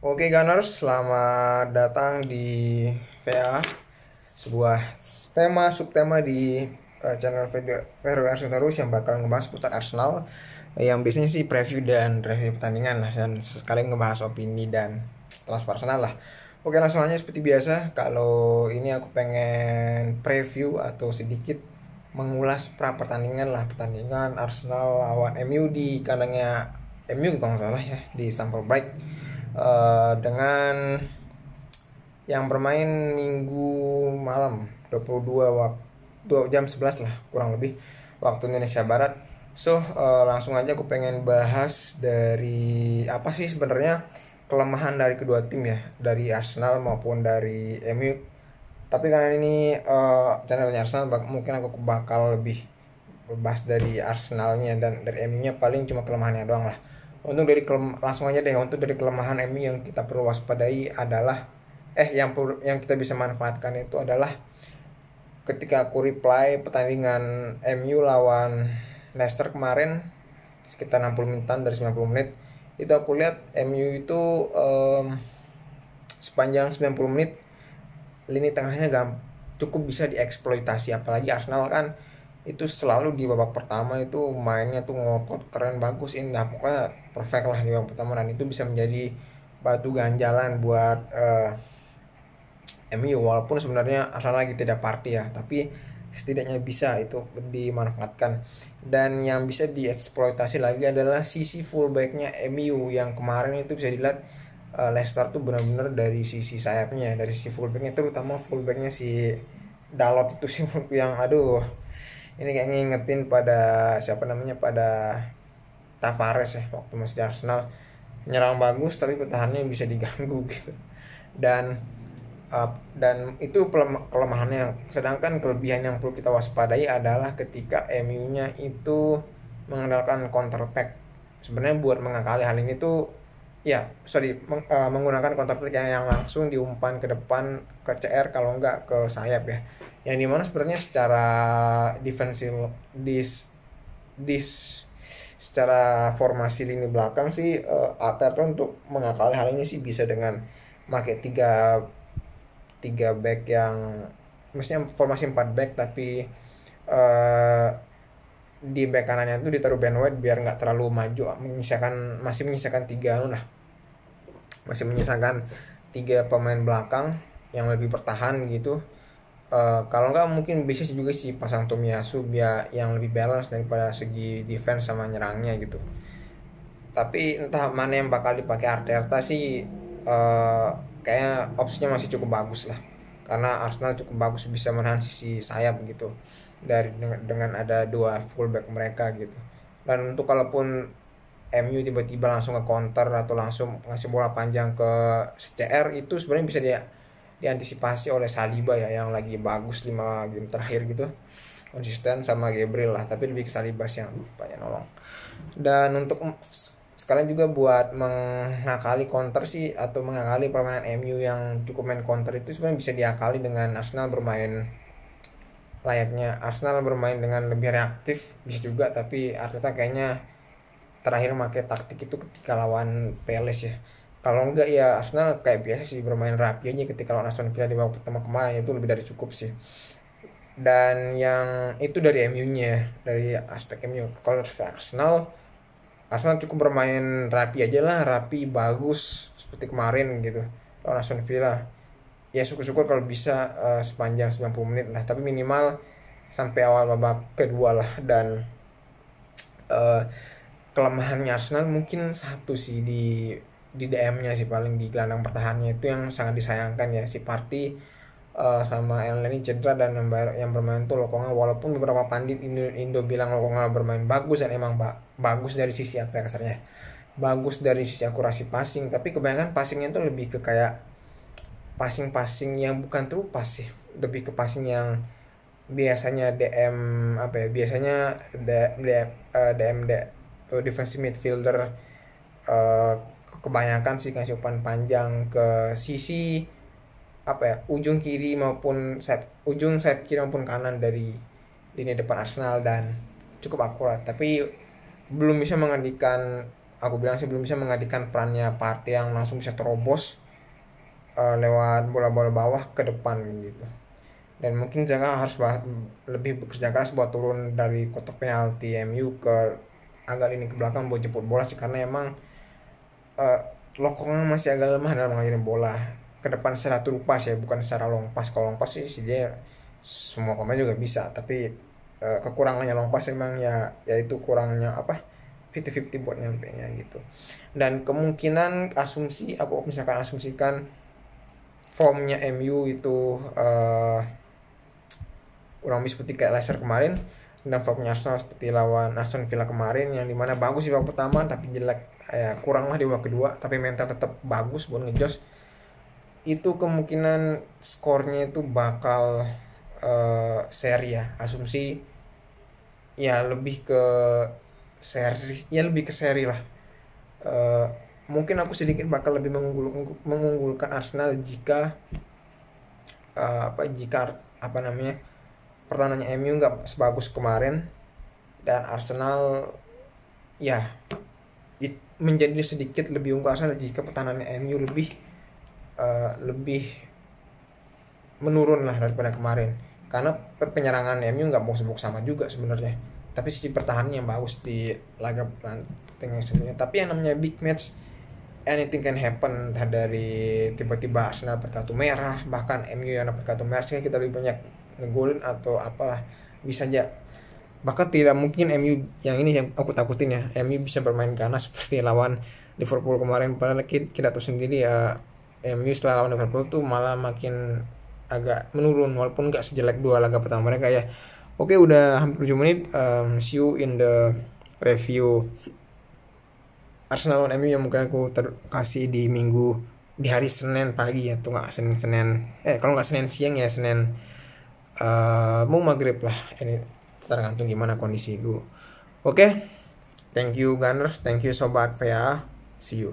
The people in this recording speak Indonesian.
Oke Gunners, selamat datang di VA, sebuah tema subtema di channel Vero Arsenal terus yang bakal ngebahas putar Arsenal, yang biasanya sih preview dan review pertandingan lah, dan sekali ngebahas opini dan transfer Arsenal lah. Oke, langsung aja seperti biasa. Kalau ini aku pengen preview atau sedikit mengulas pra pertandingan lah, pertandingan Arsenal lawan MU di kandangnya MU kalau nggak salah ya, di Stamford Bridge. Dengan yang bermain minggu malam 22 waktu jam 11 lah kurang lebih waktu Indonesia Barat. Langsung aja aku pengen bahas dari apa sih sebenarnya kelemahan dari kedua tim ya, dari Arsenal maupun dari MU. Tapi karena ini channelnya Arsenal, mungkin aku bakal lebih bahas dari Arsenalnya, dan dari MU-nya paling cuma kelemahannya doang lah. Langsung aja deh, untuk dari kelemahan MU yang kita perlu waspadai adalah yang kita bisa manfaatkan itu adalah ketika aku reply pertandingan MU lawan Leicester kemarin sekitar 60 menitan dari 90 menit, itu aku lihat MU itu sepanjang 90 menit lini tengahnya cukup bisa dieksploitasi, apalagi Arsenal kan itu selalu di babak pertama itu mainnya tuh ngotot, keren, bagus, indah, pokoknya perfect lah di babak pertama, dan itu bisa menjadi batu ganjalan buat MU. Walaupun sebenarnya Arsenal lagi tidak party ya, tapi setidaknya bisa itu dimanfaatkan. Dan yang bisa dieksploitasi lagi adalah sisi fullbacknya MU yang kemarin itu bisa dilihat Leicester tuh benar-benar dari sisi sayapnya, dari sisi fullbacknya, terutama fullbacknya si Dalot itu sih yang aduh, ini kayak ngingetin pada siapa namanya, pada Tavares ya waktu masih di Arsenal, nyerang bagus tapi pertahanannya bisa diganggu gitu. Dan itu kelemahannya. Sedangkan kelebihan yang perlu kita waspadai adalah ketika MU-nya itu mengandalkan counter attack. Sebenarnya buat mengakali hal ini tuh menggunakan counter attack yang langsung diumpan ke depan ke CR, kalau enggak ke sayap ya. Yang dimana sebenarnya secara defensive secara formasi lini belakang sih Arteta untuk mengakali hal ini sih bisa dengan pakai tiga back, yang maksudnya formasi 4 back, tapi di back kanannya itu ditaruh Ben White biar nggak terlalu maju, masih menyisakan tiga pemain belakang yang lebih bertahan gitu. Kalau nggak mungkin bisa juga sih pasang Tomiyasu biar yang lebih balance daripada segi defense sama nyerangnya gitu. Tapi entah mana yang bakal dipakai Arteta sih, kayaknya opsinya masih cukup bagus lah, karena Arsenal cukup bagus bisa menahan sisi sayap gitu dengan ada dua fullback mereka gitu. Dan untuk kalaupun MU tiba-tiba langsung ke counter atau langsung ngasih bola panjang ke CR, itu sebenarnya bisa diantisipasi oleh Saliba ya, yang lagi bagus 5 game terakhir gitu, konsisten, sama Gabriel lah, tapi lebih ke Saliba sih yang banyak nolong. Dan untuk sekalian juga buat mengakali counter sih, atau mengakali permainan MU yang cukup main counter, itu sebenarnya bisa diakali dengan Arsenal bermain layaknya Arsenal bermain dengan lebih reaktif, bisa juga. Tapi Arteta kayaknya terakhir pakai taktik itu ketika lawan Palace ya. Kalau enggak ya Arsenal kayak biasa sih bermain rapi aja ketika lawan Aston Villa di babak pertama kemarin, itu lebih dari cukup sih. Dan yang itu dari MU-nya, dari aspek MU. Kalau Arsenal cukup bermain rapi aja lah, rapi, bagus seperti kemarin gitu lawan Aston Villa. Ya syukur-syukur kalau bisa sepanjang 90 menit lah, tapi minimal sampai awal babak kedua lah. Dan kelemahannya Arsenal mungkin satu sih di DM-nya sih, paling di gelandang pertahanannya itu yang sangat disayangkan ya, si Partey sama Elneny cedera, dan yang bermain tuh Lokonga. Walaupun beberapa pandit Indo bilang Lokonga bermain bagus, dan emang bagus dari sisi apa ya, kasarnya bagus dari sisi akurasi passing, tapi kebanyakan passingnya tuh lebih ke kayak passing yang bukan true pass sih, lebih ke passing yang biasanya DM apa ya, biasanya DM defensive midfielder kebanyakan sih ngasih umpan panjang ke sisi apa ya, ujung sayap kiri maupun kanan dari lini depan Arsenal, dan cukup akurat, tapi belum bisa menghentikan aku bilang sih belum bisa menggantikan perannya Partey yang langsung bisa terobos lewat bola-bola bawah ke depan gitu. Dan mungkin Zaka harus lebih bekerja keras buat turun dari kotak penalti MU ke agak ini ke belakang buat jemput bola sih, karena emang uh, Lokongan masih agak lemah dalam mengirim bola ke depan secara turupas ya, bukan secara long pass. Kalau long pass sih dia semua pemain juga bisa, tapi kekurangannya long pass emang ya, yaitu kurangnya apa 50-50 buat nyampe nya gitu. Dan kemungkinan asumsi, aku misalkan asumsikan formnya MU itu kurang lebih seperti kayak Leicester kemarin, dan formnya Arsenal seperti lawan Aston Villa kemarin, yang dimana bagus di babak pertama tapi jelek kurang lah di babak kedua, tapi mental tetap bagus buat ngejos. Itu kemungkinan skornya itu bakal seri ya, asumsi ya, lebih ke seri ya, lebih ke seri lah. Mungkin aku sedikit bakal lebih mengunggulkan Arsenal jika apa namanya pertahanannya MU nggak sebagus kemarin, dan Arsenal ya menjadi sedikit lebih unggul Arsenal jika pertahanannya MU lebih menurun lah daripada kemarin, karena penyerangan MU nggak mau sama juga sebenarnya, tapi sisi pertahanannya yang bagus di laga pertandingan sebelumnya. Tapi yang namanya big match, anything can happen, entah dari tiba-tiba Arsenal dapat kartu merah, bahkan MU yang dapat kartu merah sehingga kita lebih banyak ngegolin atau apalah, bisa aja. Bahkan tidak mungkin MU yang ini yang aku takutin ya, MU bisa bermain ganas seperti lawan Liverpool kemarin. Padahal kita tahu sendiri ya, MU setelah lawan Liverpool tuh malah makin agak menurun, walaupun nggak sejelek 2 laga pertama mereka ya. Oke, udah hampir 7 menit. See you in the review Arsenal lawan MU yang mungkin aku kasih di hari Senin pagi ya, tuh nggak Senin kalau nggak Senin siang ya Senin mau maghrib lah, ini tergantung gimana kondisi gue. Oke, thank you Gunners, thank you Sobat VA, see you.